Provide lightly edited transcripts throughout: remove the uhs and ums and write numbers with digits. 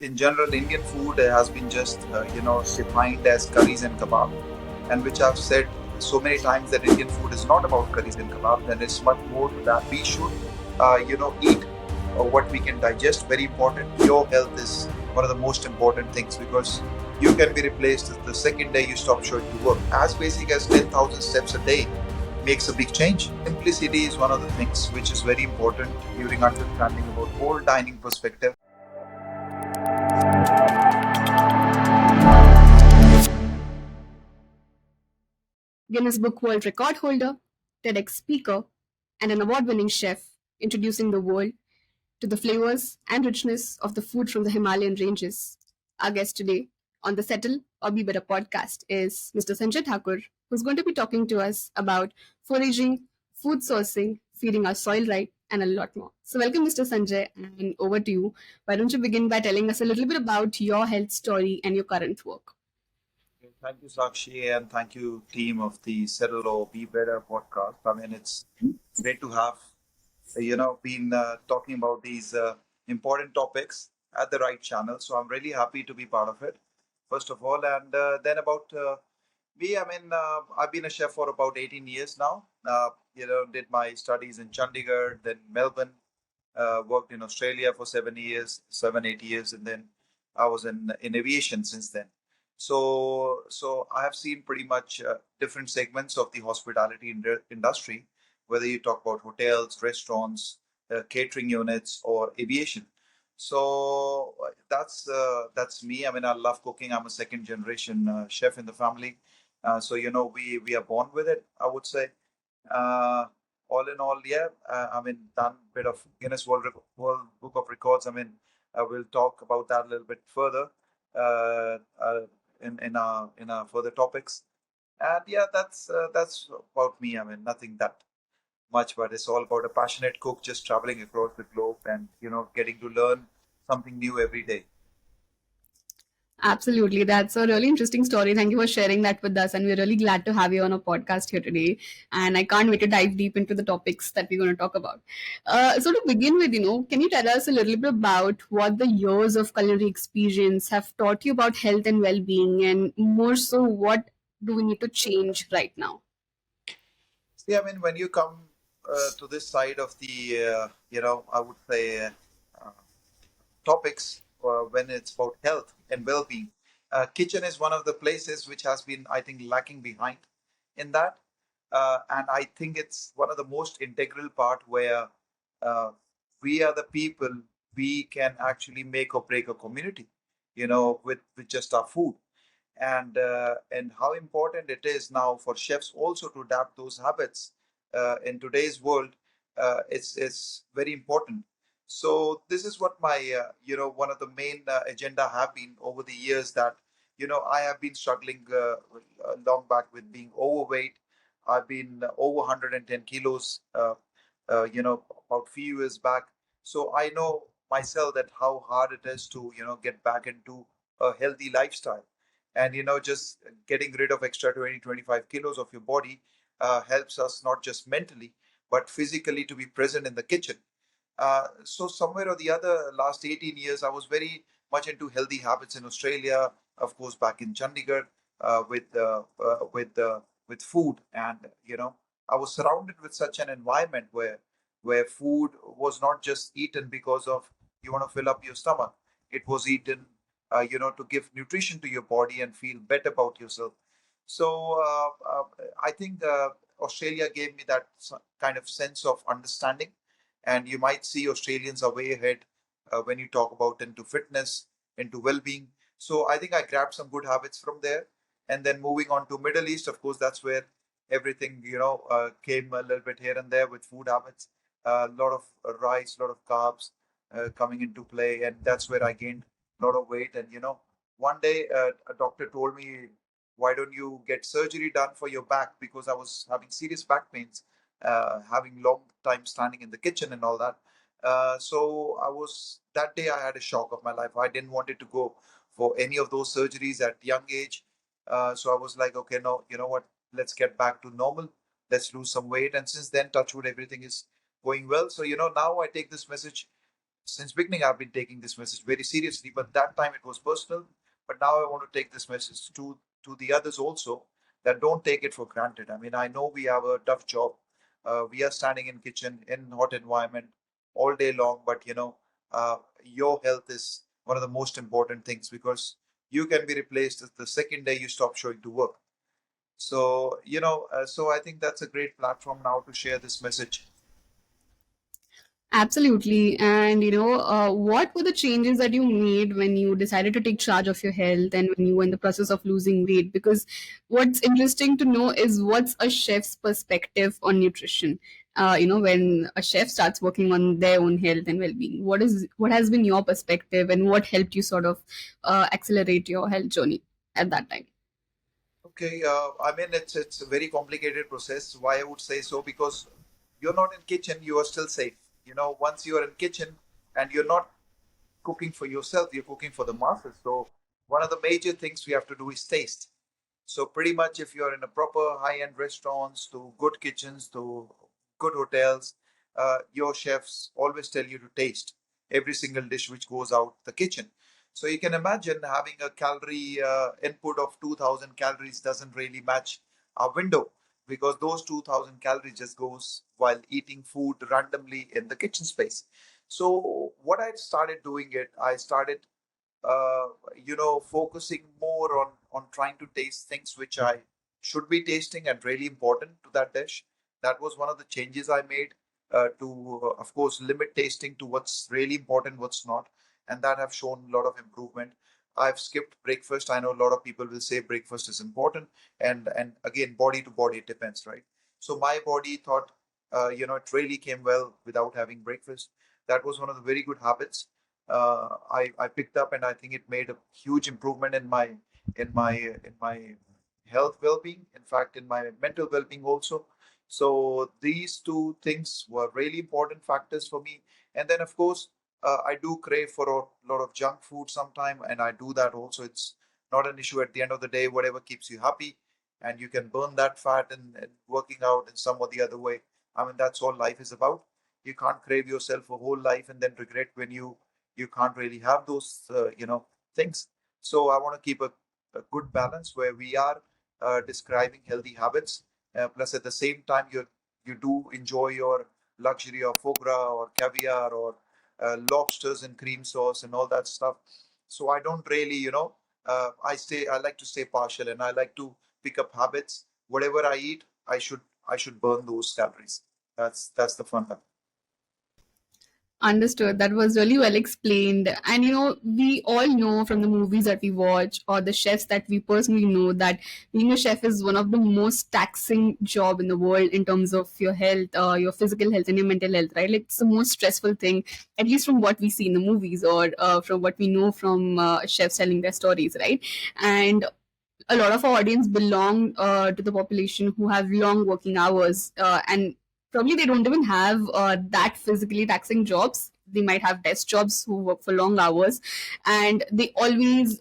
In general, Indian food has been just, defined as curries and kebab, and which I've said so many times that Indian food is not about curries and kebab, and it's much more to that. We should, eat what we can digest. Very important. Your health is one of the most important things because you can be replaced the second day you stop showing to work. As basic as 10,000 steps a day makes a big change. Simplicity is one of the things which is very important during understanding about whole dining perspective. Guinness Book World Record holder, TEDx speaker, and an award winning chef introducing the world to the flavors and richness of the food from the Himalayan ranges. Our guest today on the Settle or Be Better podcast is Mr. Sanjay Thakur, who's going to be talking to us about foraging, food sourcing, feeding our soil right, and a lot more. So, welcome, Mr. Sanjay, and over to you. Why don't you begin by telling us a little bit about your health story and your current work? Okay, thank you, Sakshi, and thank you, team of the Settle or Be Better podcast. I mean, it's great to have been talking about these important topics at the right channel. So I'm really happy to be part of it. First of all, and then about me. I mean, I've been a chef for about 18 years now. Did my studies in Chandigarh, then Melbourne. Worked in Australia for 7 years, 7, 8 years, and then I was in aviation since then. So I have seen pretty much different segments of the hospitality industry, whether you talk about hotels, restaurants, catering units, or aviation. So that's me. I mean, I love cooking. I'm a second generation chef in the family. So we are born with it, I would say. Uh, all in all, yeah, I mean, done a bit of Guinness World Book of Records. I mean, we'll talk about that a little bit further uh, uh, in our further topics. And yeah, that's about me. I mean, nothing that much, but it's all about a passionate cook just traveling across the globe and getting to learn something new every day. Absolutely. That's a really interesting story. Thank you for sharing that with us. And we're really glad to have you on a podcast here today. And I can't wait to dive deep into the topics that we're going to talk about. So, to begin with, can you tell us a little bit about what the years of culinary experience have taught you about health and well being? And more so, what do we need to change right now? See, I mean, when you come to this side of the, I would say, topics when it's about health and well-being. Kitchen is one of the places which has been, I think, lacking behind in that, and I think it's one of the most integral part where uh, we are the people, we can actually make or break a community, with just our food, and how important it is now for chefs also to adapt those habits in today's world. It's very important. So this is what my one of the main agenda have been over the years, that I have been struggling long back with being overweight. I've been over 110 kilos about few years back. So I know myself that how hard it is to get back into a healthy lifestyle, and just getting rid of extra 20 25 kilos of your body helps us not just mentally but physically to be present in the kitchen. So somewhere or the other, last 18 years, I was very much into healthy habits in Australia, of course, back in Chandigarh, with food, and I was surrounded with such an environment where food was not just eaten because of you want to fill up your stomach. It was eaten, to give nutrition to your body and feel better about yourself. So I think Australia gave me that kind of sense of understanding, and you might see Australians are way ahead when you talk about into fitness, into well-being. So I think I grabbed some good habits from there, and then moving on to Middle East, of course, that's where everything came a little bit here and there with food habits. A lot of rice, a lot of carbs coming into play, and that's where I gained a lot of weight. And one day a doctor told me, "Why don't you get surgery done for your back?" Because I was having serious back pains, having long time standing in the kitchen and all that. So I was that day I had a shock of my life. I didn't want it to go for any of those surgeries at young age. So I was like, okay, no, you know what? Let's get back to normal. Let's lose some weight. And since then, touch wood, everything is going well. So now I take this message since beginning I've been taking this message very seriously, but that time it was personal. But now I want to take this message to the others also, that don't take it for granted. I mean, I know we have a tough job. We are standing in kitchen in hot environment all day long, but your health is one of the most important things, because you can be replaced the second day you stop showing to work. So so I think that's a great platform now to share this message. Absolutely. And what were the changes that you made when you decided to take charge of your health and when you were in the process of losing weight? Because what's interesting to know is what's a chef's perspective on nutrition. When a chef starts working on their own health and well-being, what has been your perspective and what helped you sort of accelerate your health journey at that time? Okay, I mean it's a very complicated process. Why I would say so? Because you're not in kitchen, you are still safe. Once you are in kitchen and you're not cooking for yourself, you're cooking for the masses. So one of the major things we have to do is taste. So pretty much if you're in a proper high-end restaurants, to good kitchens, to good hotels, your chefs always tell you to taste every single dish which goes out the kitchen. So you can imagine having a calorie input of 2000 calories doesn't really match our window, because those 2000 calories just goes while eating food randomly in the kitchen space. So what I started doing it, I started uh, focusing more on trying to taste things which I should be tasting and really important to that dish. That was one of the changes I made, to of course limit tasting to what's really important, what's not, and that have shown a lot of improvement. I've skipped breakfast. I know a lot of people will say breakfast is important, and again, body to body, it depends, right? So my body thought, it really came well without having breakfast. That was one of the very good habits I picked up, and I think it made a huge improvement in my health well-being. In fact, in my mental well-being also. So these two things were really important factors for me. And then, of course, I do crave for a lot of junk food sometime, and I do that also. It's not an issue at the end of the day. Whatever keeps you happy, and you can burn that fat and working out in some or the other way. I mean, that's all life is about. You can't crave yourself a whole life and then regret when you can't really have those things. So I want to keep a good balance where we are describing healthy habits, plus at the same time you do enjoy your luxury of foie gras or caviar or lobsters and cream sauce and all that stuff. So I don't really, I like to stay partial, and I like to pick up habits. Whatever I eat, I should burn those calories. That's the fun. Understood. That was really well explained. And we all know from the movies that we watch or the chefs that we personally know that being a chef is one of the most taxing job in the world in terms of your health, your physical health and your mental health, right? Like it's the most stressful thing, at least from what we see in the movies or from what we know from chefs telling their stories, right? And a lot of our audience belong to the population who have long working hours and probably they don't even have that physically taxing jobs. They might have desk jobs who work for long hours, and they always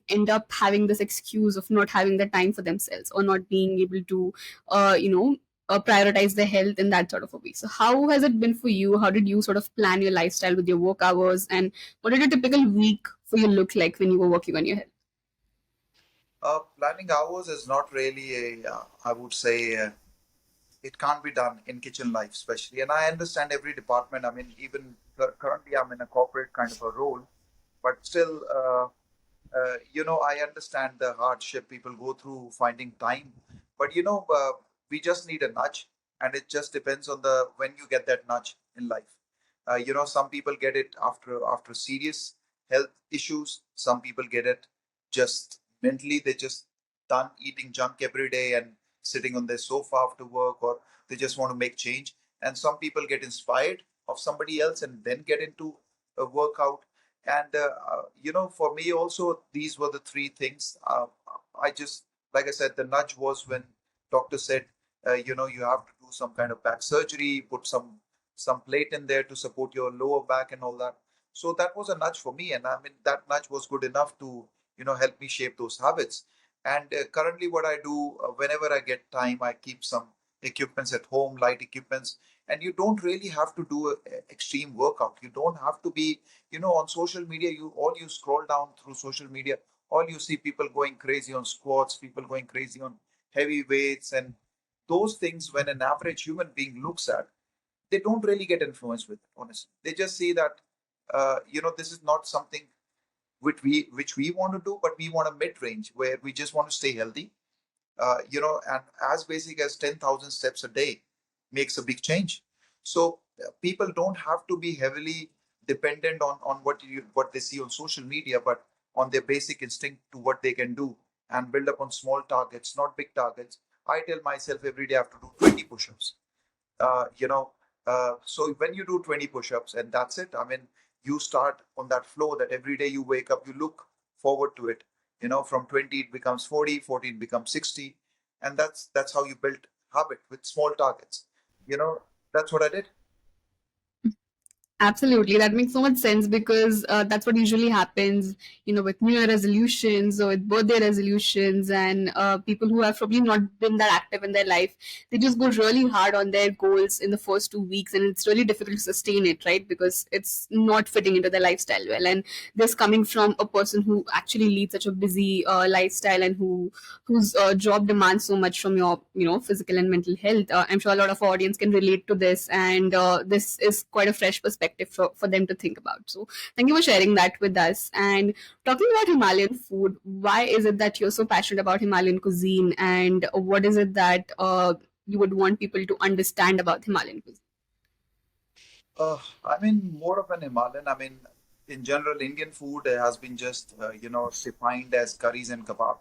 end up having this excuse of not having the time for themselves or not being able to prioritize their health in that sort of a way. So how has it been for you? How did you sort of plan your lifestyle with your work hours, and what did a typical week for you look like when you were working on your health? Planning hours is not really I would say, it can't be done in kitchen life, especially. And I understand every department. I mean, even currently, I'm in a corporate kind of a role, but still, I understand the hardship people go through finding time. But we just need a nudge, and it just depends on the when you get that nudge in life. Some people get it after serious health issues. Some people get it just mentally. They just done eating junk every day and sitting on their sofa after work, or they just want to make change. And some people get inspired of somebody else and then get into a workout. And for me also, these were the three things. I just, like I said, the nudge was when doctor said, you have to do some kind of back surgery, put some plate in there to support your lower back and all that. So that was a nudge for me, and I mean that nudge was good enough to help me shape those habits. And currently, what I do, whenever I get time, I keep some equipments at home, light equipments, and you don't really have to do a extreme workout. You don't have to be, on social media. You scroll down through social media, all you see people going crazy on squats, people going crazy on heavy weights, and those things. When an average human being looks at, they don't really get influenced with it. Honestly, they just see that, this is not something which we want to do, but we want a mid range where we just want to stay healthy, and as basic as 10,000 steps a day makes a big change. So people don't have to be heavily dependent on what they see on social media, but on their basic instinct to what they can do, and build up on small targets, not big targets. I tell myself every day I have to do 20 push-ups. So when you do 20 push-ups and that's it, I mean, you start on that flow that every day you wake up, you look forward to it. From 20 it becomes 40, 14 becomes 60, and that's how you build habit with small targets. You know, that's what I did. Absolutely, that makes so much sense because that's what usually happens, with New Year resolutions or with birthday resolutions, and people who have probably not been that active in their life, they just go really hard on their goals in the first 2 weeks, and it's really difficult to sustain it, right? Because it's not fitting into their lifestyle well. And this coming from a person who actually leads such a busy lifestyle and whose job demands so much from your physical and mental health. I'm sure a lot of our audience can relate to this, and this is quite a fresh perspective for them to think about. So thank you for sharing that with us. And talking about Himalayan food, why is it that you're so passionate about Himalayan cuisine, and what is it that you would want people to understand about Himalayan cuisine? I mean, more of an Himalayan. I mean, in general, Indian food has been just, defined as curries and kebab,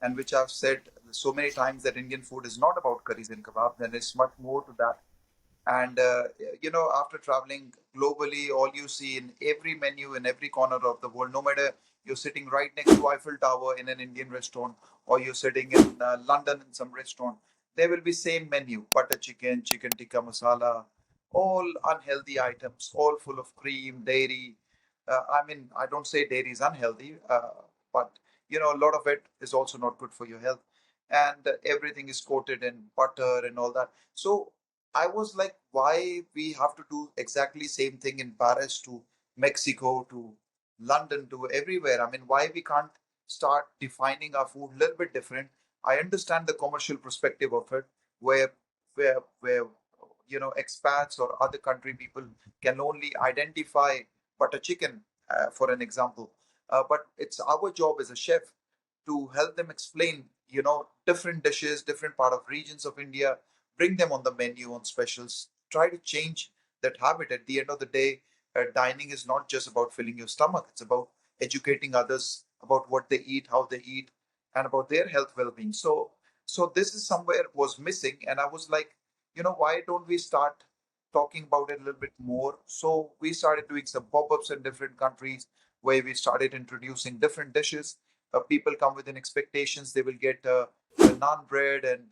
and which I've said so many times that Indian food is not about curries and kebab. Then it's much more to that. And after traveling globally, all you see in every menu in every corner of the world, no matter you're sitting right next to Eiffel Tower in an Indian restaurant, or you're sitting in London in some restaurant, there will be same menu: butter chicken, chicken tikka masala, all unhealthy items, all full of cream, dairy. I mean, I don't say dairy is unhealthy, but a lot of it is also not good for your health, and everything is coated in butter and all that. So I was like, why we have to do exactly same thing in Paris to Mexico to London to everywhere? I mean, why we can't start defining our food a little bit different? I understand the commercial perspective of it, where expats or other country people can only identify butter chicken, for an example. But it's our job as a chef to help them explain, different dishes, different part of regions of India, bring them on the menu on specials, try to change that habit. At the end of the day, dining is not just about filling your stomach, it's about educating others about what they eat, how they eat, and about their health well-being. So this is somewhere was missing, and I was like, why don't we start talking about it a little bit more? So we started doing some pop-ups in different countries where we started introducing different dishes. People come with an expectations, they will get naan bread and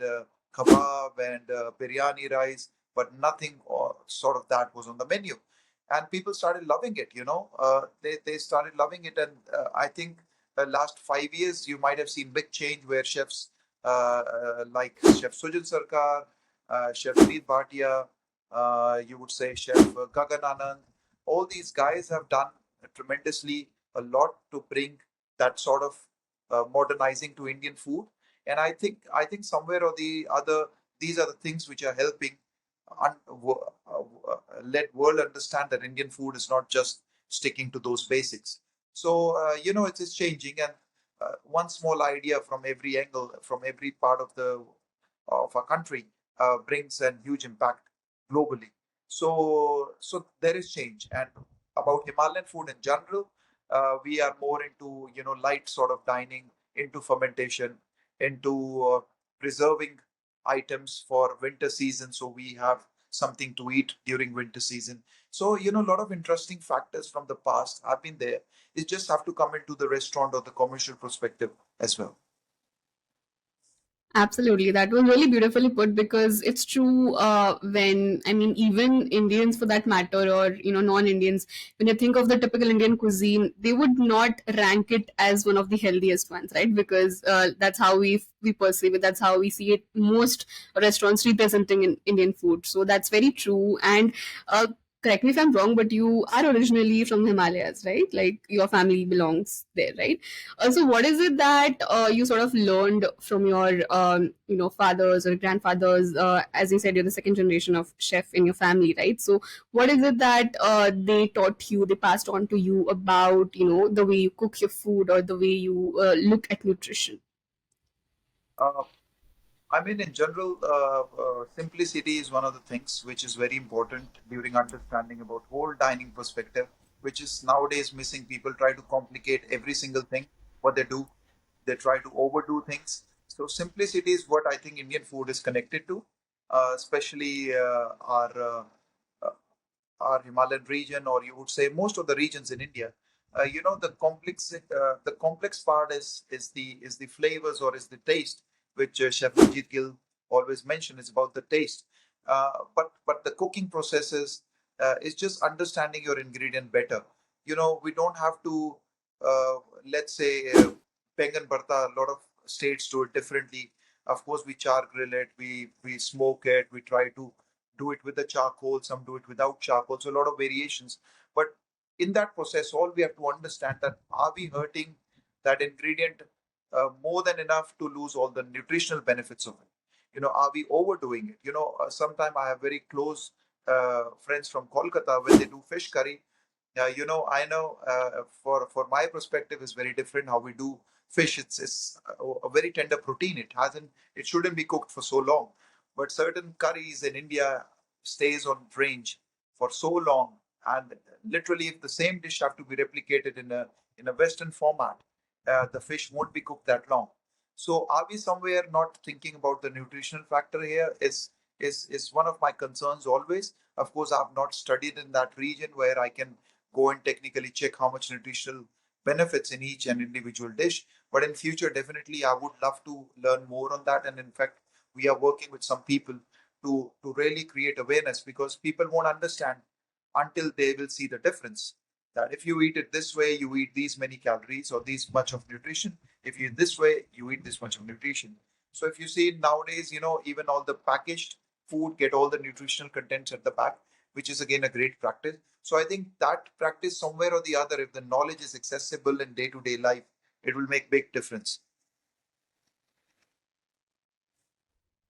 kebab and biryani rice, but nothing sort of that was on the menu. And people started loving it, they started loving it. And I think the last 5 years, you might have seen big change where chefs like Chef Sujit Sarkar, Chef Reed Bhatia, you would say Chef Gagan Anand, all these guys have done tremendously a lot to bring that sort of modernizing to Indian food. And I think somewhere or the other, these are the things which are helping let world understand that Indian food is not just sticking to those basics. So it is changing, and one small idea from every angle, from every part of our country, brings a huge impact globally. So there is change. And about Himalayan food in general, we are more into light sort of dining, into fermentation, into preserving items for winter season, so we have something to eat during winter season. So a lot of interesting factors from the past have been there. You just have to come into the restaurant or the commercial perspective as well. Absolutely. That was really beautifully put because it's true when, I mean, even Indians for that matter, or, non-Indians, when you think of the typical Indian cuisine, they would not rank it as one of the healthiest ones, right? Because that's how we perceive it. That's how we see it most restaurants representing in Indian food. So that's very true. And uh, correct me if I'm wrong, but you are originally from the Himalayas, right? Like your family belongs there, right? So, what is it that you sort of learned from your, fathers or grandfathers? As you said, you're the second generation of chef in your family, right? So, what is it that they taught you, they passed on to you about, the way you cook your food or the way you look at nutrition? Uh, I mean, in general, simplicity is one of the things which is very important during understanding about whole dining perspective, which is nowadays missing. People try to complicate every single thing what they do. They try to overdo things. So simplicity is what I think Indian food is connected to, especially uh, our Himalayan region, or you would say most of the regions in India. The complex part is the flavors or is the taste, which Chef Ajit Gill always mentioned is about the taste. But the cooking processes is just understanding your ingredient better. We don't have to uh, let's say Pengan Barta. A lot of states do it differently. Of course, we char grill it, we smoke it, we try to do it with the charcoal, some do it without charcoal, so a lot of variations. But in that process, all we have to understand that are we hurting that ingredient more than enough to lose all the nutritional benefits of it? Are we overdoing it? Sometime I have very close friends from Kolkata when they do fish curry. I know for my perspective is very different how we do fish. It's a very tender protein. It shouldn't be cooked for so long. But certain curries in India stays on range for so long, and literally, if the same dish have to be replicated in a Western format, the fish won't be cooked that long. So, are we somewhere not thinking about the nutritional factor here? Is one of my concerns always. Of course, I've not studied in that region where I can go and technically check how much nutritional benefits in each and individual dish. But in future, definitely, I would love to learn more on that. And in fact, we are working with some people to really create awareness, because people won't understand until they will see the difference. That if you eat it this way, you eat these many calories or these much of nutrition. If you eat this way, you eat this much of nutrition. So if you see nowadays, even all the packaged food get all the nutritional contents at the back, which is again a great practice. So I think that practice somewhere or the other, if the knowledge is accessible in day to day life, it will make big difference.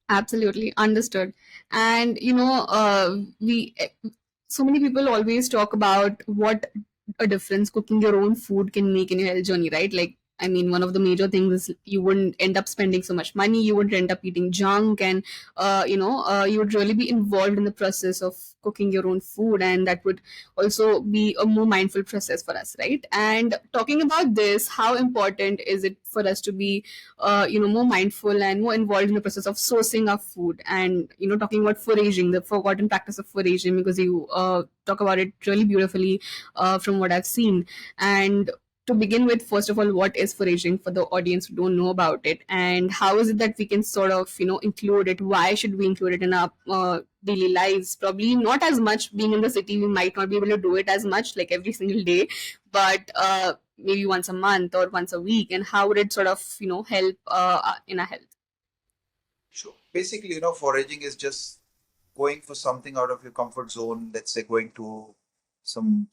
Absolutely understood. And we so many people always talk about what a difference cooking your own food can make in your health journey, right? Like, I mean, one of the major things is you wouldn't end up spending so much money, you wouldn't end up eating junk, and you would really be involved in the process of cooking your own food, and that would also be a more mindful process for us, right? And talking about this, how important is it for us to be more mindful and more involved in the process of sourcing our food, and talking about foraging, the forgotten practice of foraging, because you talk about it really beautifully from what I've seen. And to begin with, first of all, what is foraging for the audience who don't know about it, and how is it that we can sort of include it? Why should we include it in our daily lives? Probably not as much. Being in the city, we might not be able to do it as much like every single day, but maybe once a month or once a week. And how would it sort of help in our health? Sure. Basically, foraging is just going for something out of your comfort zone. Let's say going to some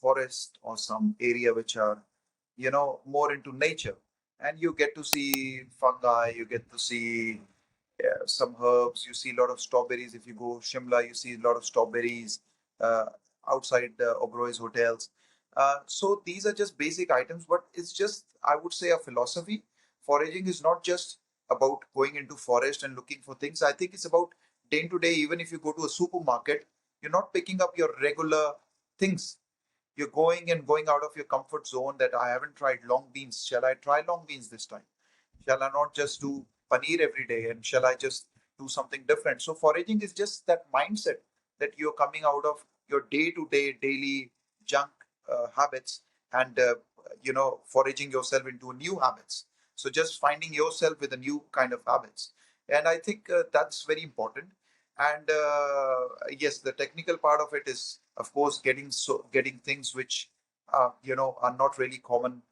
forest or some area which are, more into nature, and you get to see fungi. You get to see some herbs. You see a lot of strawberries. If you go Shimla, you see a lot of strawberries uh, outside the Oberoi's hotels. So these are just basic items, but it's just, I would say, a philosophy. Foraging is not just about going into forest and looking for things. I think it's about day to day. Even if you go to a supermarket, you're not picking up your regular things. You're going out of your comfort zone. That I haven't tried long beans. Shall I try long beans this time? Shall I not just do paneer every day? And shall I just do something different? So foraging is just that mindset that you're coming out of your day to day daily junk habits, and foraging yourself into new habits. So just finding yourself with a new kind of habits, and I think that's very important. And yes, the technical part of it is, of course, getting things which are not really common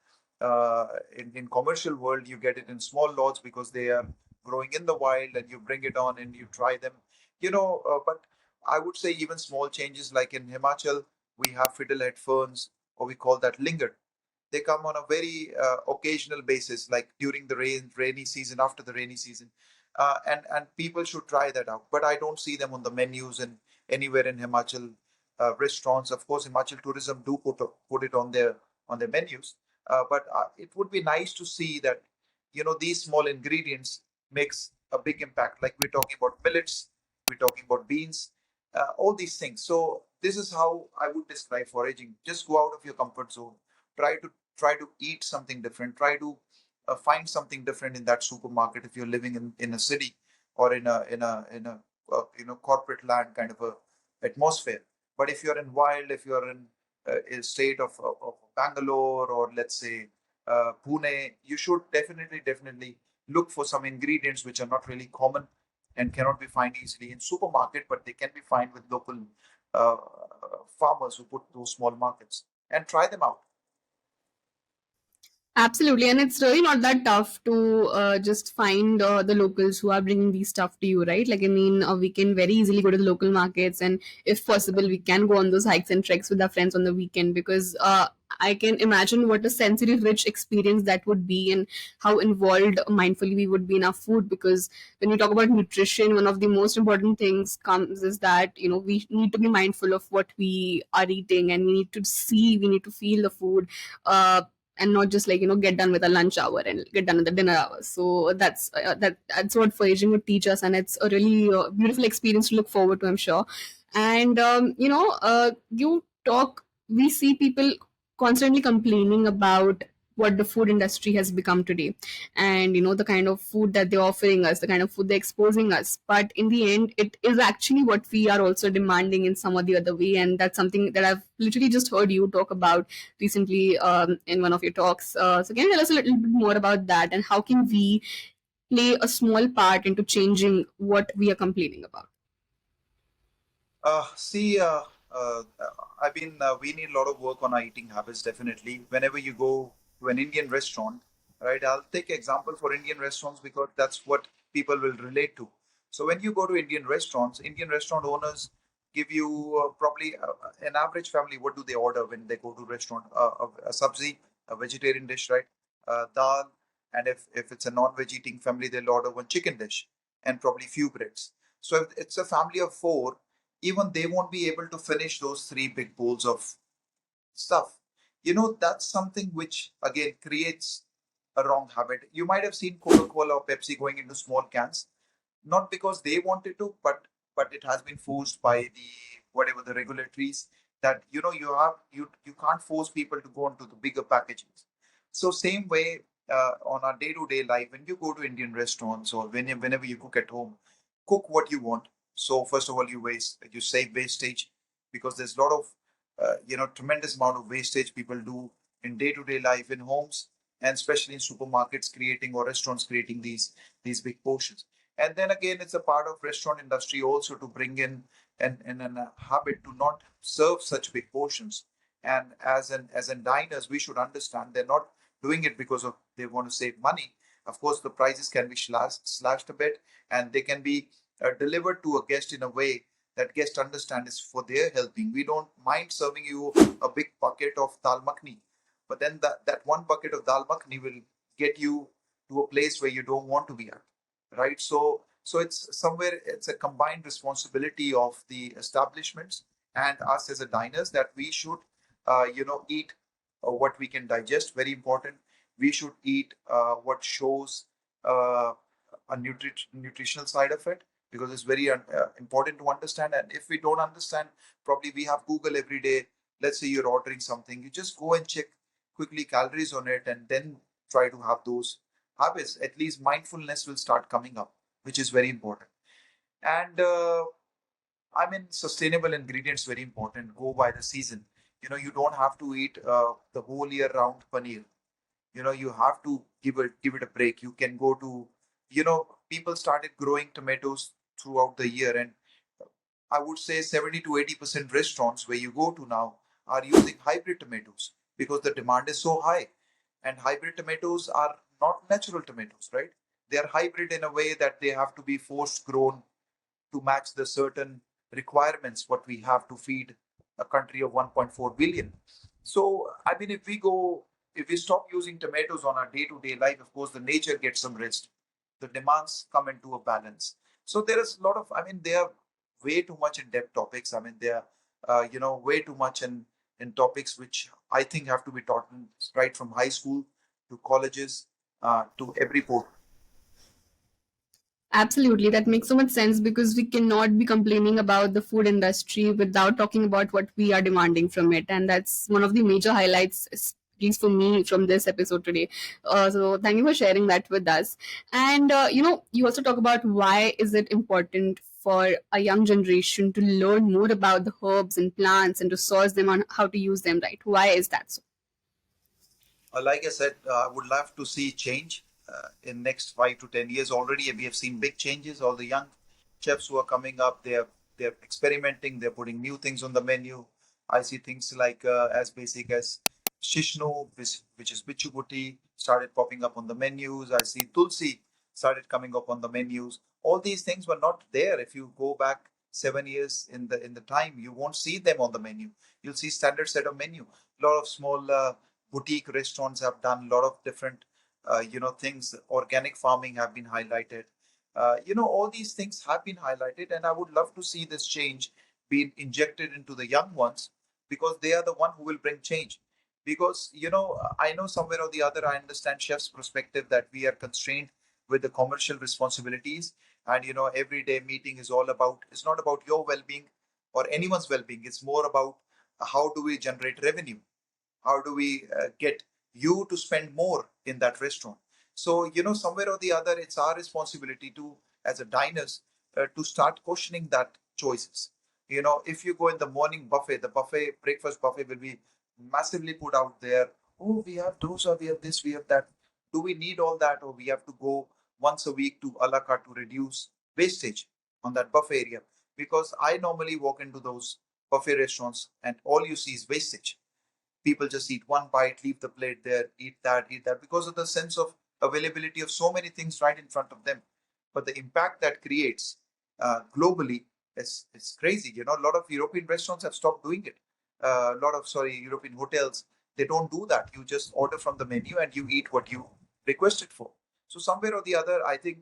in commercial world. You get it in small lots because they are growing in the wild, and you bring it on and you try them. But I would say even small changes like in Himachal, we have fiddlehead ferns, or we call that linger. They come on a very occasional basis, like during the rainy season, after the rainy season, and people should try that out. But I don't see them on the menus and anywhere in Himachal restaurants. Of course, Himachal tourism do put it on their menus, but it would be nice to see that these small ingredients makes a big impact. Like we're talking about millets, we're talking about beans, all these things. So this is how I would describe foraging. Just go out of your comfort zone, try to eat something different, try to find something different in that supermarket if you're living in a city or in a corporate land kind of a atmosphere. But if you're in wild, if you're in a state of Bangalore, or let's say Pune, you should definitely look for some ingredients which are not really common and cannot be found easily in supermarket, but they can be found with local uh, farmers who put those small markets, and try them out. Absolutely, and it's really not that tough to just find the locals who are bringing these stuff to you, right? Like, I mean, we can very easily go to the local markets, and if possible, we can go on those hikes and treks with our friends on the weekend because I can imagine what a sensory rich experience that would be, and how involved mindfully we would be in our food. Because when we talk about nutrition, one of the most important things comes is that we need to be mindful of what we are eating, and we need to see, we need to feel the food. And not just like get done with a lunch hour and get done with the dinner hour. So that's what foraging would teach us, and it's a really beautiful experience to look forward to, I'm sure. And you talk we see people constantly complaining about what the food industry has become today, and the kind of food that they're offering us, the kind of food they're exposing us. But in the end, it is actually what we are also demanding in some or the other way, and that's something that I've literally just heard you talk about recently in one of your talks. So can you tell us a little bit more about that, and how can we play a small part into changing what we are complaining about? See, I mean, we need a lot of work on our eating habits, definitely. Whenever you go to an Indian restaurant, right? I'll take example for Indian restaurants because that's what people will relate to. So when you go to Indian restaurants, Indian restaurant owners give you probably an average family. What do they order when they go to restaurant? A sabzi, a vegetarian dish, right? Dal, and if it's a non-veg eating family, they'll order one chicken dish and probably few breads. So if it's a family of four, even they won't be able to finish those three big bowls of stuff. That's something which again creates a wrong habit. You might have seen Coca-Cola or Pepsi going into small cans, not because they wanted to, but it has been forced by the whatever the regulatories, that you can't force people to go into the bigger packages. So same way, on our day-to-day life, when you go to Indian restaurants or whenever you cook at home, cook what you want. So first of all, you save wastage, because there's a lot of tremendous amount of wastage people do in day-to-day life in homes, and especially in supermarkets creating, or restaurants creating these big portions. And then again, it's a part of restaurant industry also to bring in a habit to not serve such big portions. And as in diners, we should understand they're not doing it because of they want to save money. Of course, the prices can be slashed a bit, and they can be delivered to a guest in a way that guest understand is for their helping. We don't mind serving you a big bucket of dal makhni, but then that one bucket of dal makhni will get you to a place where you don't want to be at, right? So it's a combined responsibility of the establishments and us as a diners, that we should eat what we can digest. Very important. We should eat what shows uh, a nutritional side of it, because it's very important to understand. And if we don't understand, probably we have Google every day. Let's say you're ordering something, you just go and check quickly calories on it, and then try to have those habits. At least mindfulness will start coming up, which is very important. And I mean, sustainable ingredients very important. Go by the season. You don't have to eat the whole year round paneer. You have to give it a break. You can go to, people started growing tomatoes throughout the year, and I would say 70 to 80% restaurants where you go to now are using hybrid tomatoes because the demand is so high. And hybrid tomatoes are not natural tomatoes, right? They are hybrid in a way that they have to be forced grown to match the certain requirements what we have to feed a country of 1.4 billion. So I mean, if we stop using tomatoes on our day-to-day life, of course the nature gets some rest, the demands come into a balance. So there is a lot of, I mean, they are way too much in depth topics. I mean, they are way too much in topics which I think have to be taught right from high school to colleges, to every port. Absolutely, that makes so much sense because we cannot be complaining about the food industry without talking about what we are demanding from it, and that's one of the major highlights, at least for me, from this episode today. So, thank you for sharing that with us. And you also talk about why is it important for a young generation to learn more about the herbs and plants and to source them on how to use them right. Why is that so? Like I said, I would love to see change in next 5 to 10 years. Already, we have seen big changes. All the young chefs who are coming up, they're experimenting. They're putting new things on the menu. I see things like as basic as shishnu, which is bichubuti, started popping up on the menus. I see tulsi started coming up on the menus. All these things were not there. If you go back 7 years in the time, you won't see them on the menu. You'll see standard set of menu. A lot of small boutique restaurants have done a lot of different things. Organic farming have been highlighted. All these things have been highlighted, and I would love to see this change being injected into the young ones, because they are the one who will bring change. Because I know somewhere or the other, I understand chef's perspective that we are constrained with the commercial responsibilities, and everyday meeting is all about, it's not about your well-being or anyone's well-being. It's more about how do we generate revenue, how do we get you to spend more in that restaurant. So somewhere or the other, it's our responsibility to, as a diners, to start questioning that choices. If you go in the morning buffet, the buffet breakfast buffet will be massively put out there. Oh, we have dosa, we have this, we have that. Do we need all that, or we have to go once a week to a la carte to reduce wastage on that buffet area? Because I normally walk into those buffet restaurants and all you see is wastage. People just eat one bite, leave the plate there, eat that, because of the sense of availability of so many things right in front of them. But the impact that creates globally is crazy. A lot of European restaurants have stopped doing it. A lot of, sorry, European hotels, they don't do that. You just order from the menu and you eat what you requested for. So somewhere or the other, I think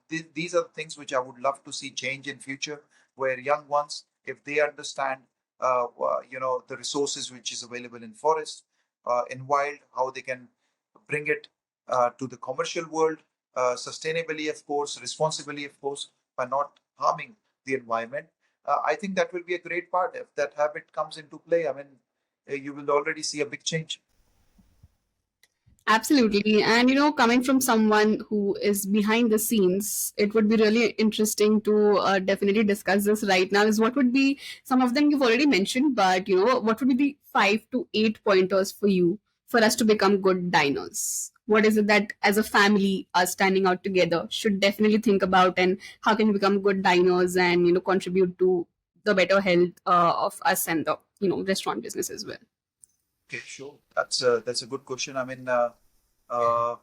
these are things which I would love to see change in future, where young ones, if they understand the resources which is available in forest, in wild, how they can bring it to the commercial world, sustainably, of course, responsibly, of course, by not harming the environment. I think that will be a great part. If that habit comes into play, I mean, you will already see a big change. Absolutely. And coming from someone who is behind the scenes, it would be really interesting to definitely discuss this right now. Is what would be some of them you've already mentioned, but what would be the 5 to 8 pointers for you for us to become good diners? What is it that as a family, us standing out together, should definitely think about, and how can we become good diners and contribute to the better health of us and the restaurant business as well? Okay, sure. That's a good question. I mean, uh,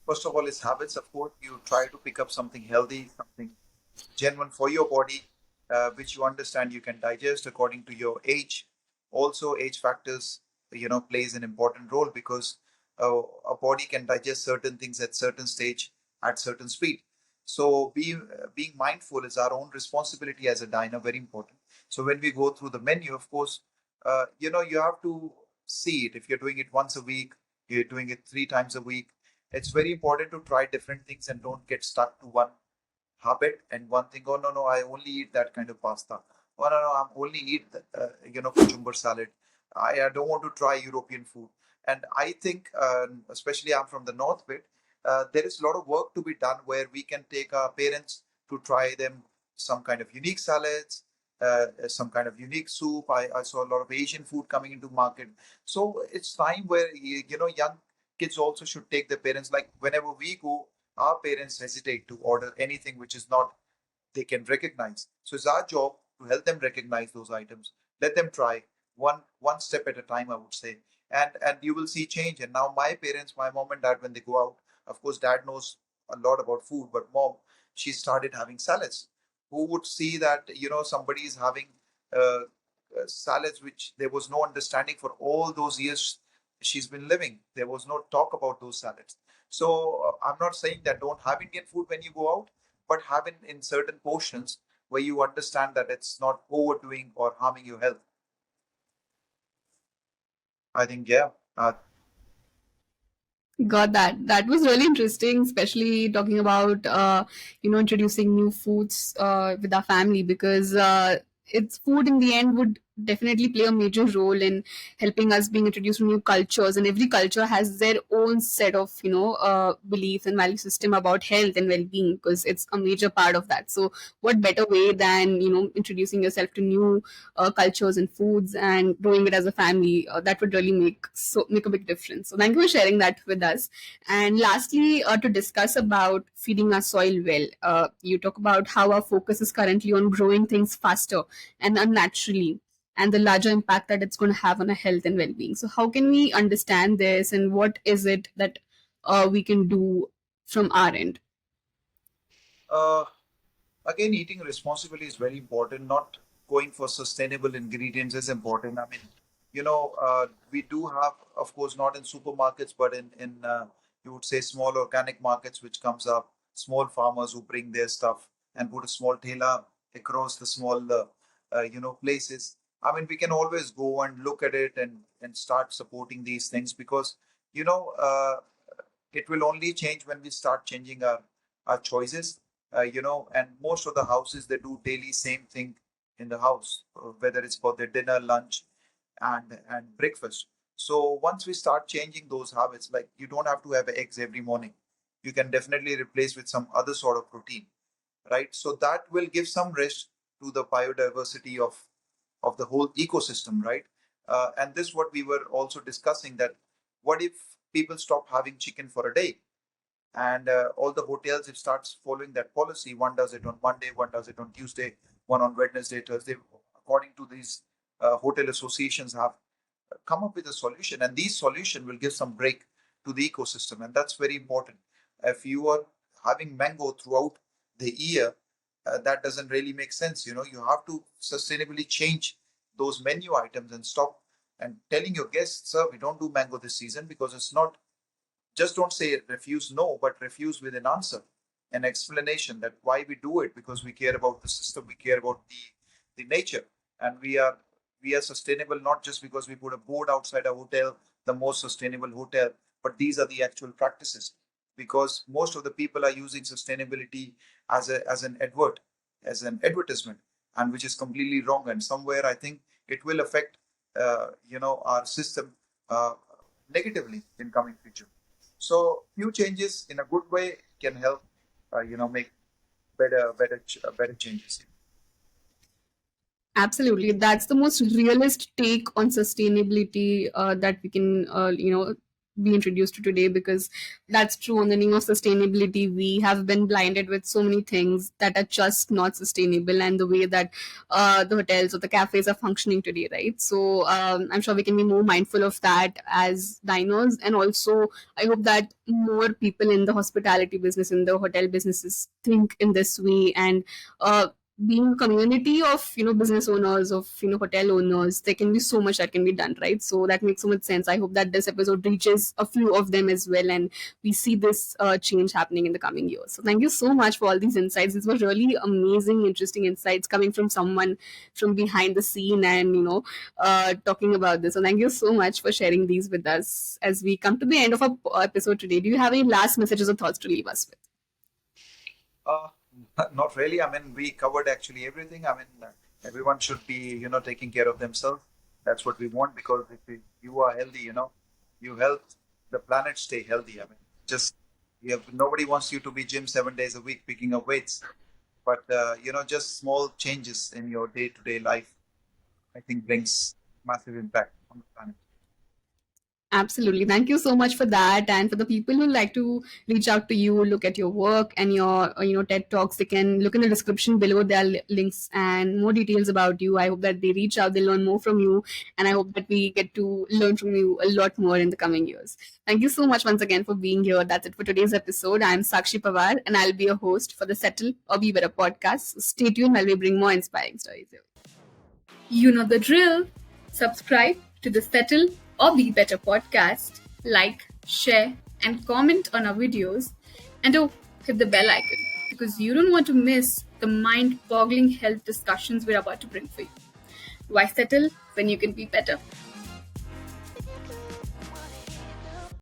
first of all, it's habits. Of course, you try to pick up something healthy, something genuine for your body, which you understand you can digest according to your age. Also, age factors, plays an important role, because a body can digest certain things at certain stage, at certain speed. So, being mindful is our own responsibility as a diner, very important. So, when we go through the menu, of course, you have to see it. If you're doing it once a week, you're doing it 3 times a week. It's very important to try different things and don't get stuck to one habit and one thing. Oh, no, no, I only eat that kind of pasta. Oh, no, no, I'm only eat cucumber salad. I don't want to try European food. And I think, especially I'm from the north bit, there is a lot of work to be done where we can take our parents to try them some kind of unique salads, some kind of unique soup. I saw a lot of Asian food coming into market. So it's time where young kids also should take their parents. Like whenever we go, our parents hesitate to order anything which is not they can recognize. So it's our job to help them recognize those items. Let them try one step at a time, I would say, and you will see change. And now my parents, my mom and dad, when they go out, of course, dad knows a lot about food, but mom, she started having salads. Who would see that somebody is having salads which there was no understanding for all those years she's been living. There was no talk about those salads. So I'm not saying that don't have Indian food when you go out, but have it in certain portions where you understand that it's not overdoing or harming your health. I think, yeah. Got that. That was really interesting, especially talking about introducing new foods with our family, because it's food in the end would definitely play a major role in helping us being introduced to new cultures, and every culture has their own set of beliefs and value system about health and well-being, because it's a major part of that. So what better way than introducing yourself to new cultures and foods and doing it as a family, that would really make a big difference. So thank you for sharing that with us. And lastly, to discuss about feeding our soil well, you talk about how our focus is currently on growing things faster and unnaturally, and the larger impact that it's going to have on our health and well-being. So how can we understand this, and what is it that we can do from our end? Uh, Again, eating responsibly is very important. Not going for sustainable ingredients is important. I mean, we do have, of course, not in supermarkets, but in you would say small organic markets, which comes up, small farmers who bring their stuff and put a small tela across the small, places. I mean, we can always go and look at it and start supporting these things because, you know, uh, it will only change when we start changing our choices. And most of the houses they do daily same thing in the house, whether it's for their dinner, lunch, and breakfast. So once we start changing those habits, like you don't have to have eggs every morning, you can definitely replace with some other sort of protein, right? So that will give some rest to the biodiversity of the whole ecosystem, right? And this what we were also discussing, that what if people stop having chicken for a day, and all the hotels it starts following that policy. One does it on Monday, one does it on Tuesday, one on Wednesday, Thursday, according to these hotel associations have come up with a solution, and these solution will give some break to the ecosystem, and that's very important. If you are having mango throughout the year, that doesn't really make sense. You have to sustainably change those menu items and stop and telling your guests, sir, we don't do mango this season because it's not. Just don't say refuse no, but refuse with an answer, an explanation that why we do it, because we care about the system, we care about the nature, and we are sustainable not just because we put a board outside a hotel, the most sustainable hotel, but these are the actual practices. Because most of the people are using sustainability as an advertisement, and which is completely wrong. And somewhere I think it will affect our system uh, negatively in coming future. So few changes in a good way can help, make better changes. Absolutely. That's the most realist take on sustainability that we can, be introduced to today, because that's true. On the name of sustainability, we have been blinded with so many things that are just not sustainable, and the way that the hotels or the cafes are functioning today, right? So I'm sure we can be more mindful of that as diners. And also, I hope that more people in the hospitality business, in the hotel businesses, think in this way, and uh, being a community of business owners, of hotel owners, there can be so much that can be done, right? So that makes so much sense. I hope that this episode reaches a few of them as well, and we see this change happening in the coming years. So thank you so much for all these insights. These were really amazing, interesting insights coming from someone from behind the scene, and talking about this. So thank you so much for sharing these with us. As we come to the end of our episode today, do you have any last messages or thoughts to leave us with? Uh, Not really. I mean, we covered actually everything. I mean, everyone should be, taking care of themselves. That's what we want, because if you are healthy, you help the planet stay healthy. I mean, just nobody wants you to be gym 7 days a week picking up weights, but just small changes in your day-to-day life, I think brings massive impact on the planet. Absolutely. Thank you so much for that. And for the people who like to reach out to you, look at your work and your TED Talks, they can look in the description below. There are links and more details about you. I hope that they reach out, they learn more from you, and I hope that we get to learn from you a lot more in the coming years. Thank you so much once again for being here. That's it for today's episode. I'm Sakshi Pawar, and I'll be your host for the Settle or Be Better podcast. Stay tuned while we bring more inspiring stories. You know the drill. Subscribe to the Settle or Be Better podcast, like, share, and comment on our videos. And oh, hit the bell icon because you don't want to miss the mind boggling health discussions we're about to bring for you. Why settle when you can be better?